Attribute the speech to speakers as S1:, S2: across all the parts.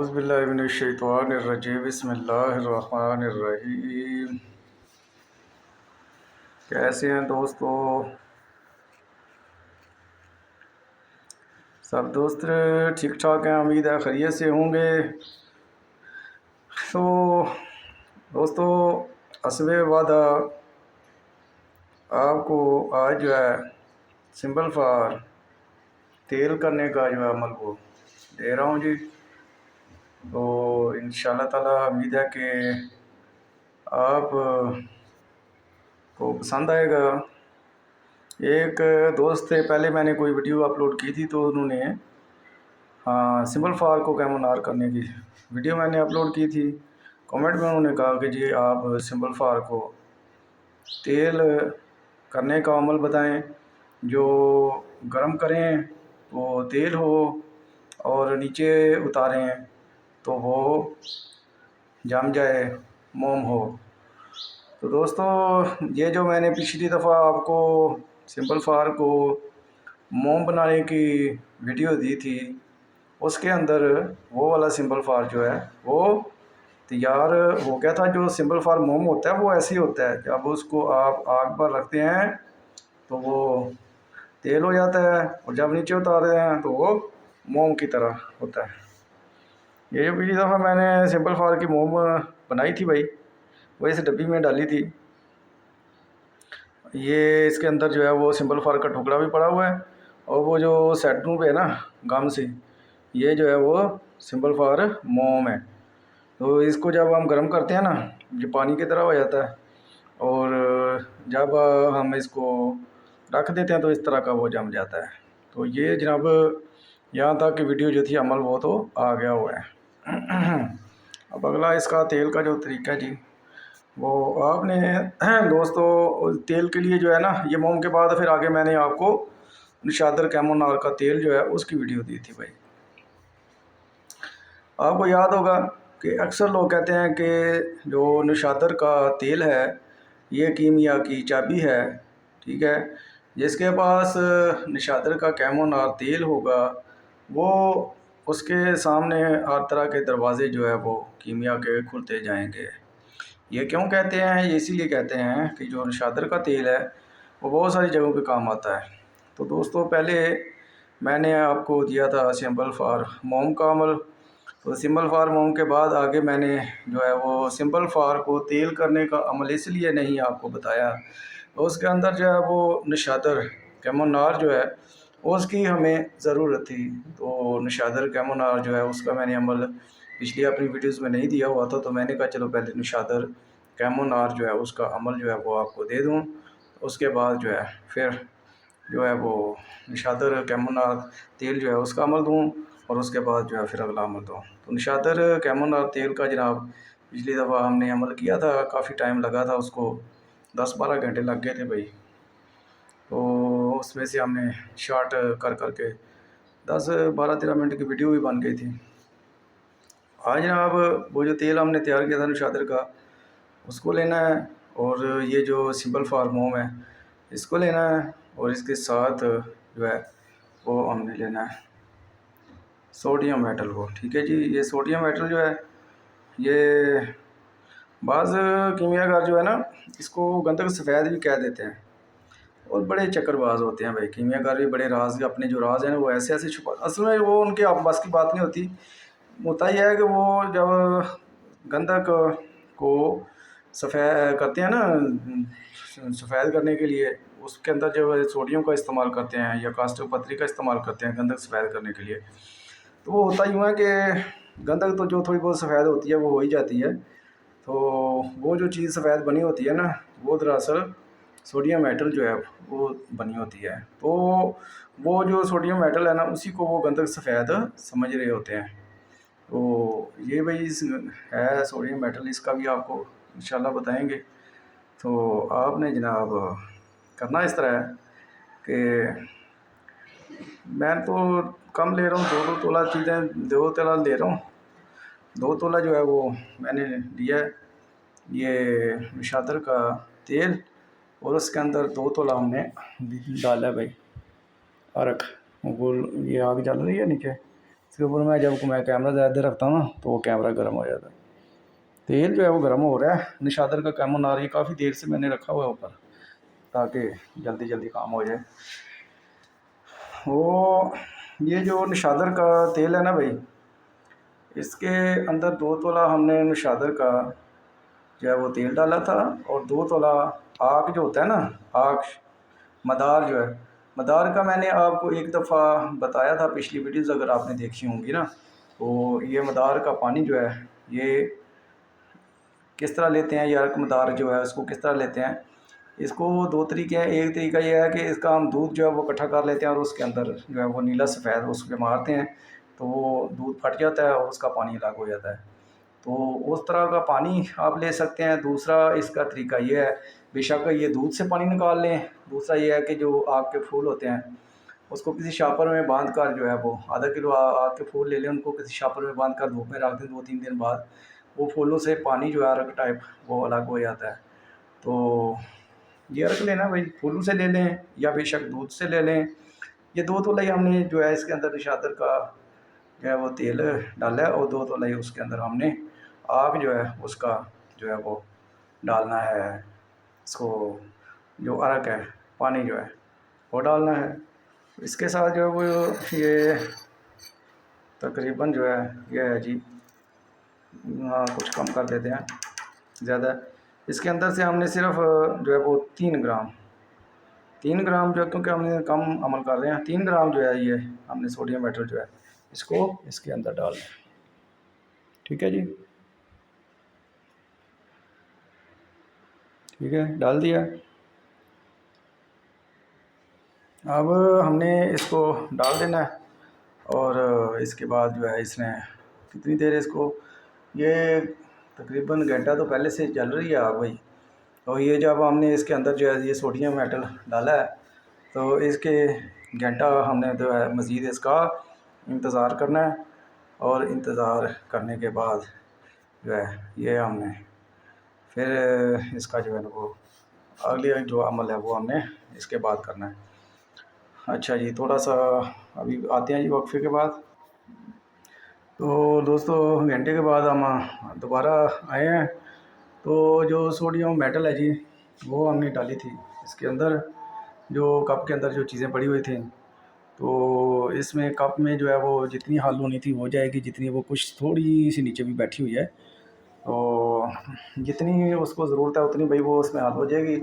S1: औज़ुबिल्लाहि मिनश्शैतानिर्रजीम बिस्मिल्लाहिर्रहमानिर्रहीम। कैसे हैं दोस्तों? सब दोस्त ठीक ठाक हैं, उम्मीद है खैरियत से होंगे। तो दोस्तों, हस्बे वादा आपको आज जो है सिंपल फार तेल करने का जो है अमल को दे रहा हूँ जी। तो इंशाल्लाह ताला उम्मीद है कि आप को पसंद आएगा। एक दोस्त से पहले मैंने कोई वीडियो अपलोड की थी, तो उन्होंने सिंपल फार को कैमोनार करने की वीडियो मैंने अपलोड की थी। कमेंट में उन्होंने कहा कि जी आप सिंपल फार को तेल करने का अमल बताएं, जो गरम करें वो तेल हो और नीचे उतारें तो वो जम जाए, मोम हो। तो दोस्तों, ये जो मैंने पिछली दफ़ा आपको सिंपल फार को मोम बनाने की वीडियो दी थी, उसके अंदर वो वाला सिंपल फार जो है वो तैयार हो गया था। जो सिंपल फार मोम होता है वो ऐसे ही होता है, जब उसको आप आग पर रखते हैं तो वो तेल हो जाता है और जब नीचे उतारते हैं तो वो मोम की तरह होता है। ये जो पिछली दफ़ा मैंने सिंपल फार की मोम बनाई थी भाई, वो इस डब्बी में डाली थी। ये इसके अंदर जो है वो सिंपल फार का टुकड़ा भी पड़ा हुआ है, और वो जो सेटों पे है ना गम से, ये जो है वो सिंपल फार मोम है। तो इसको जब हम गर्म करते हैं ना, ये पानी की तरह हो जाता है, और जब हम इसको रख देते हैं तो इस तरह का वो जम जाता है। तो ये जनाब यहाँ तक की वीडियो जो थी अमल वो तो आ गया हुआ है। अब अगला इसका तेल का जो तरीका है जी, वो आपने दोस्तों तेल के लिए जो है ना, ये मोम के बाद फिर आगे मैंने आपको निशादर कैमोनार का तेल जो है उसकी वीडियो दी थी भाई। आपको याद होगा कि अक्सर लोग कहते हैं कि जो निशादर का तेल है ये कीमिया की चाबी है, ठीक है। जिसके पास निशादर का कैमोनार तेल होगा वो उसके सामने हर तरह के दरवाज़े जो है वो कीमिया के खुलते जाएंगे। ये क्यों कहते हैं? ये इसीलिए कहते हैं कि जो निशादर का तेल है वो बहुत सारी जगहों पे काम आता है। तो दोस्तों, पहले मैंने आपको दिया था सिंपल फार मोम का अमल। तो सिंपल फार मोम के बाद आगे मैंने जो है वो सिंपल फार को तेल करने का अमल इसलिए नहीं आपको बताया, तो उसके अंदर जो है वो निशादर कैमोनार जो है उसकी हमें ज़रूरत थी। तो निशादर कैमोनार जो है उसका मैंने अमल पिछली अपनी वीडियोस में नहीं दिया हुआ था, तो मैंने कहा चलो पहले निशादर कैमोनार जो है उसका अमल जो है वो आपको दे दूँ, उसके बाद जो है फिर जो है वो निशादर कैमोनार तेल जो है उसका अमल दूँ, और उसके बाद जो है फिर अगला अमल दूँ। तो निशादर कैमोनार तेल का जनाब पिछली दफ़ा हमने अमल किया था, काफ़ी टाइम लगा था उसको, 10-12 घंटे लग गए थे भाई। तो उसमें से हमने शॉर्ट कर कर के 10-12-13 मिनट की वीडियो भी बन गई थी। आज जनाब वो जो तेल हमने तैयार किया था निशादर का, उसको लेना है, और ये जो सिंपल फार मोम है इसको लेना है, और इसके साथ जो है वो हमने लेना है सोडियम मेटल को, ठीक है जी। ये सोडियम मेटल जो है ये बाज़ कीमियाकार जो है ना इसको गंधक सफ़ेद भी कह देते हैं, और बड़े चक्करबाज होते हैं भाई कीमियाकार भी। बड़े राज अपने जो राज हैं वो ऐसे ऐसे छुपा, असल में वो उनके आप बस की बात नहीं होती। होता यह है कि वो जब गंधक को सफ़ेद करते हैं ना, सफ़ेद करने के लिए उसके अंदर जब सोडियम का इस्तेमाल करते हैं या कास्टिक पत्थरी का इस्तेमाल करते हैं गंधक सफ़ेद करने के लिए, तो वो होता यूँ है कि गंधक तो जो थोड़ी बहुत सफ़ेद होती है वो हो ही जाती है। तो वो जो चीज़ सफ़ेद बनी होती है ना, वो दरअसल सोडियम मेटल जो है वो बनी होती है। तो वो जो सोडियम मेटल है ना उसी को वो गंधक सफ़ेद समझ रहे होते हैं। तो ये भाई इस है सोडियम मेटल, इसका भी आपको इंशाल्लाह बताएंगे। तो आपने जनाब करना इस तरह है कि मैं तो कम ले रहा हूँ, 2-2 तोला चीज़ें 2 तोला ले रहा हूँ। 2 तोला जो है वो मैंने लिया है ये निशादर का तेल, और उसके अंदर 2 तोला हमने डाला है भाई अरक। वो ये आग जल रही है नीचे, इसके ऊपर मैं जब मैं कैमरा ज़्यादा रखता हूँ ना तो वो कैमरा गर्म हो जाता है। तेल जो है वो गर्म हो रहा है। निशादर का कैमोनार ये काफ़ी देर से मैंने रखा हुआ है ऊपर, ताकि जल्दी जल्दी काम हो जाए। वो ये जो निशादर का तेल है ना भाई, इसके अंदर 2 तोला हमने निशादर का जो है वो तेल डाला था, और 2 तोला आग जो होता है ना, आग मदार जो है, मदार का मैंने आपको एक दफ़ा बताया था पिछली वीडियोज़ अगर आपने देखी होंगी ना। तो ये मदार का पानी जो है ये किस तरह लेते हैं, या मदार जो है उसको किस तरह लेते हैं, इसको 2 तरीके हैं। एक तरीका ये है कि इसका हम दूध जो है वो इकट्ठा कर लेते हैं और उसके अंदर जो है वो नीला सफ़ेद उस पर मारते हैं, तो वो दूध फट जाता है और उसका पानी अलग हो जाता है। तो उस तरह का पानी आप ले सकते हैं। दूसरा इसका तरीका ये है, बेशक ये दूध से पानी निकाल लें। दूसरा ये है कि जो आग के फूल होते हैं उसको किसी शापर में बांध कर जो है वो आधा किलो आग के फूल ले लें, उनको किसी शापर में बांध कर धूप में रख दें। 2-3 दिन बाद वो फूलों से पानी जो है अरक टाइप वो अलग हो जाता है। तो ये अरक लेना भाई, फूलों से ले लें या बेशक दूध से ले लें। ये 2 तोलाई हमने जो है इसके अंदर निशातर का जो है वो तेल डाला है, और 2 तोलाई उसके अंदर हमने आग जो है उसका जो है वो डालना है। इसको जो अरक है पानी जो है वो डालना है। इसके साथ जो है वो ये तकरीबन जो है ये है जी, हाँ कुछ कम कर देते हैं ज़्यादा। इसके अंदर से हमने सिर्फ जो है वो 3 ग्राम जो है, क्योंकि हमने कम अमल कर रहे हैं, 3 ग्राम जो है ये हमने सोडियम मेटल जो है इसको इसके अंदर डालना है। ठीक है जी, ठीक है, डाल दिया। अब हमने इसको डाल देना है, और इसके बाद जो है इसने कितनी देर इसको, ये तकरीबन घंटा तो पहले से चल रही है आग भाई। और ये जब हमने इसके अंदर जो है ये सोडियम मेटल डाला है, तो इसके घंटा हमने जो है मज़ीद इसका इंतज़ार करना है। और इंतज़ार करने के बाद जो है ये हमने फिर इसका जो है ना वो अगली जो अमल है वो हमने इसके बाद करना है। अच्छा जी, थोड़ा सा अभी आते हैं जी वक्फे के बाद। तो दोस्तों घंटे के बाद हम दोबारा आए हैं। तो जो सोडियम मेटल है जी वो हमने डाली थी इसके अंदर, जो कप के अंदर जो चीज़ें पड़ी हुई थी। तो इसमें कप में जो है वो जितनी हल होनी थी हो जाएगी, जितनी वो कुछ थोड़ी सी नीचे भी बैठी हुई है, तो जितनी उसको ज़रूरत है उतनी भाई वो उसमें हल हो जाएगी।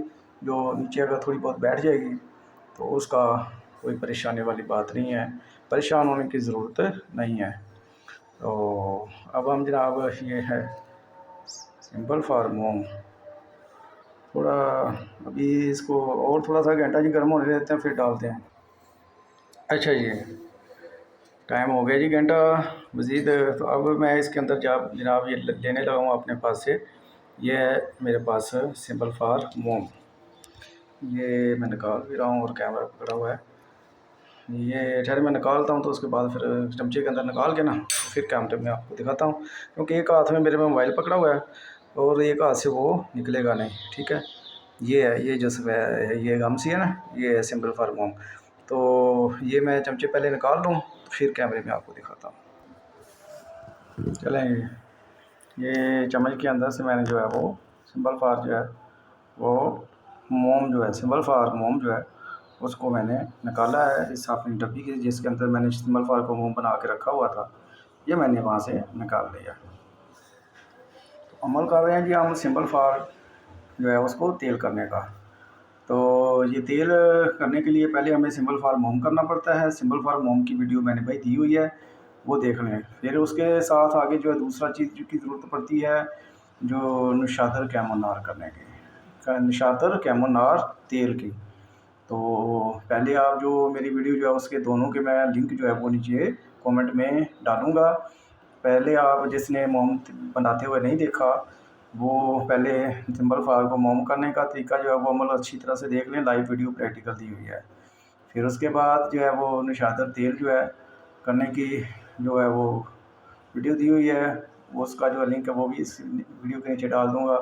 S1: जो नीचे अगर थोड़ी बहुत बैठ जाएगी तो उसका कोई परेशानी वाली बात नहीं है, परेशान होने की ज़रूरत नहीं है। तो अब हम जनाब ये है सिंपल फॉर मोम, थोड़ा अभी इसको और थोड़ा सा घंटा जी गर्म होने देते हैं फिर डालते हैं। अच्छा ये टाइम हो गया जी घंटा मज़ीद। तो अब मैं इसके अंदर जब जनाब ये लेने लगा हूँ अपने पास से, ये है मेरे पास सिंपल फॉर मोम। ये मैं निकाल भी रहा हूँ और कैमरा पकड़ा हुआ है। ये ठहर मैं निकालता हूँ तो उसके बाद फिर चमचे के अंदर निकाल के ना फिर कैमरे में आपको दिखाता हूँ, क्योंकि एक हाथ में मेरे में मोबाइल पकड़ा हुआ है और एक हाथ से वो निकलेगा नहीं। ठीक है, ये है, ये जो ये गम सी है ना, ये है सिंपल फॉर मोम। तो ये मैं चमचे पहले निकाल लूँ फिर कैमरे में आपको दिखाता हूँ। चलें, ये चम्मच के अंदर से मैंने जो है वो सिंपल फॉर जो है वो मोम जो है सिंपल फॉर मोम जो है उसको मैंने निकाला है इस अपनी डब्बी के जिसके अंदर मैंने सिंपल फॉर को मोम बना के रखा हुआ था, ये मैंने वहाँ से निकाल लिया। तो अमल कर रहे हैं जी हम सिंपल फॉर जो है उसको तेल करने का। तो ये तेल करने के लिए पहले हमें सिंपल फॉर मोम करना पड़ता है। सिंपल फॉर मोम की वीडियो मैंने भाई दी हुई है, वो देख लें। फिर उसके साथ आगे जो है दूसरा चीज़ की ज़रूरत पड़ती है जो निशातर कैमोनार करने की, निशातर कैमोनार तेल की। तो पहले आप जो मेरी वीडियो जो है उसके दोनों के मैं लिंक जो है वो नीचे कमेंट में डालूँगा। पहले आप जिसने मोम बनाते हुए नहीं देखा वो पहले सिंपल फायर को मोम करने का तरीका जो है वो अमल अच्छी तरह से देख लें, लाइव वीडियो प्रैक्टिकल दी हुई है। फिर उसके बाद जो है वो निशातर तेल जो है करने की जो है वो वीडियो दी हुई है, वो उसका जो लिंक है वो भी इस वीडियो के नीचे डाल दूँगा।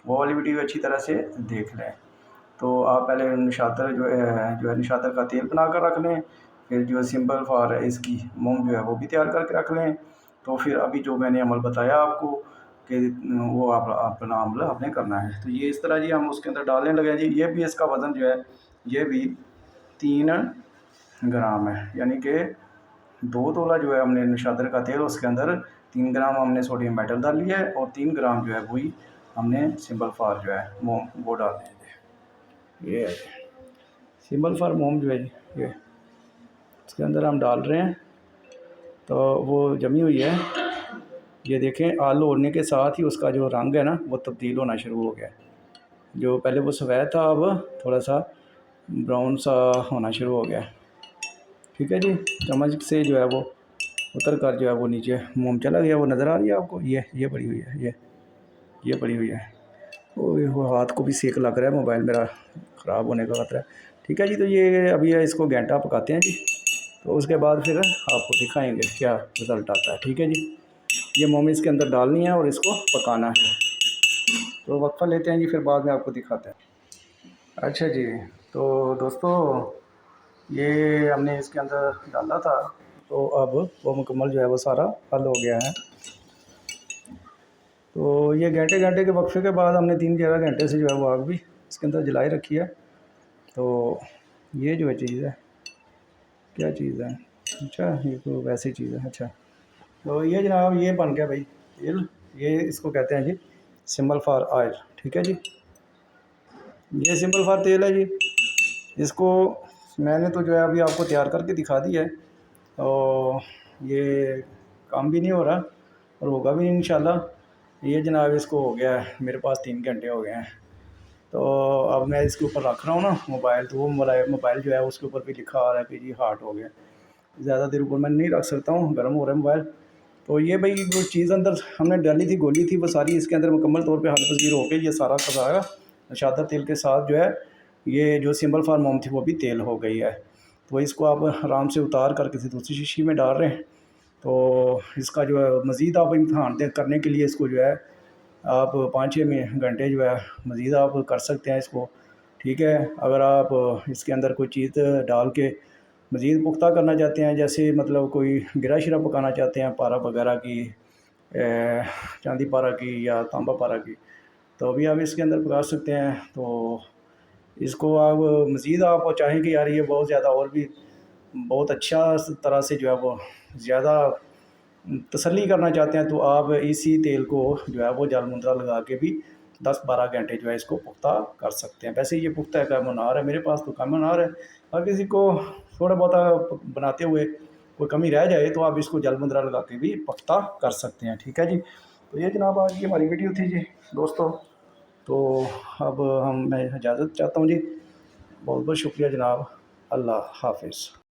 S1: वो वाली वीडियो अच्छी तरह से देख लें। तो आप पहले निशातर जो है निशातर का तेल बना कर रख लें। फिर जो सिंपल फार है इसकी मोम जो है वो भी तैयार करके रख लें। तो फिर अभी जो मैंने अमल बताया आपको कि वो आप अपना अमल आपने करना है। तो ये इस तरह जी हम उसके अंदर डालने लगे जी। ये भी इसका वज़न जो है ये भी 3 ग्राम है, यानी कि 2 तोला जो है हमने निशातर का तेल, उसके अंदर 3 ग्राम हमने सोडियम मेटल डाल लिया है और 3 ग्राम जो है वही हमने सिंपल फार जो है मोम वो डालने हैं। ये है सिंपल फार मोम जो है जी, ये इसके अंदर हम डाल रहे हैं। तो वो जमी हुई है, ये देखें आलू होने के साथ ही उसका जो रंग है ना वो तब्दील होना शुरू हो गया। जो पहले वो सफ़ेद था अब थोड़ा सा ब्राउन सा होना शुरू हो गया। ठीक है जी, चम्मच से जो है वो उतर कर जो है वो नीचे मोम चला गया। वो नज़र आ रही है आपको, ये पड़ी हुई है, ये पड़ी हुई है। वो हाथ को भी सेक लग रहा है, मोबाइल मेरा ख़राब होने का खतरा है। ठीक है जी, तो ये अभी इसको घंटा पकाते हैं जी, तो उसके बाद फिर आपको दिखाएंगे क्या रिज़ल्ट आता है। ठीक है जी, ये मोम इसके अंदर डालनी है और इसको पकाना है। तो वक्फा लेते हैं जी, फिर बाद में आपको दिखाते हैं। अच्छा जी, तो दोस्तों ये हमने इसके अंदर डाला था, तो अब वो मुकम्मल जो है वो सारा हल हो गया है। तो ये घंटे घंटे के वक्फे के बाद हमने 3-4 घंटे से जो है वो आग भी इसके अंदर जलाई रखी है। तो ये जो है चीज़ है, क्या चीज़ है, अच्छा ये तो वैसी चीज़ है। अच्छा, तो ये जनाब ये बन गया भाई तेल, ये इसको कहते हैं जी सिंपल फार ऑयल। ठीक है जी, ये सिंपल फार तेल है जी। इसको मैंने तो जो है अभी आपको तैयार करके दिखा दी है, और ये काम भी नहीं हो रहा और होगा भी नहीं इंशाल्लाह। ये जनाब इसको हो गया है मेरे पास 3 घंटे हो गए हैं। तो अब मैं इसके ऊपर रख रहा हूँ ना मोबाइल, तो वो मोबाइल जो है उसके ऊपर भी लिखा आ रहा है कि जी हार्ट हो गया। ज़्यादा देर ऊपर मैं नहीं रख सकता हूँ, गर्म हो रहा है मोबाइल। तो ये भाई जो चीज़ अंदर हमने डाली थी, गोली थी, वो सारी इसके अंदर मुकम्मल तौर पे हल पजीर हो गई। ये सारा का सारा नशातर तेल के साथ जो है ये जो सिंपल फार मोम थी वो भी तेल हो गई है। तो इसको आप आराम से उतार कर किसी दूसरी शीशी में डाल रहे हैं। तो इसका जो है मज़ीद आप इम्तहान करने के लिए इसको जो है आप 5-6 घंटे जो है मज़ीद आप कर सकते हैं इसको। ठीक है, अगर आप इसके अंदर कोई चीज़ डाल के मज़ीद पुख्ता करना चाहते हैं, जैसे मतलब कोई गिरा शिरा पकाना चाहते हैं पारा वगैरह की, चांदी पारा की या तांबा पारा की, तो अभी आप इसके अंदर पका सकते हैं। तो इसको आप मज़ीद आप चाहें कि यार ये बहुत ज़्यादा और भी बहुत अच्छा तरह से जो है वो ज़्यादा तसल्ली करना चाहते हैं, तो आप इसी तेल को जो है वो जलमुंदरा लगा के भी 10-12 घंटे जो है इसको पुख्ता कर सकते हैं। वैसे ये पुख्ता का मुनार है, मेरे पास तो कम मुनार है। अगर किसी को थोड़ा बहुत बनाते हुए कोई कमी रह जाए तो आप इसको जलमुंदरा लगा के भी पुख्ता कर सकते हैं। ठीक है जी, तो ये जनाब आज की हमारी वीडियो थी जी दोस्तों। तो अब मैं इजाज़त चाहता हूँ जी, बहुत बहुत शुक्रिया जनाब, अल्लाह हाफिज़।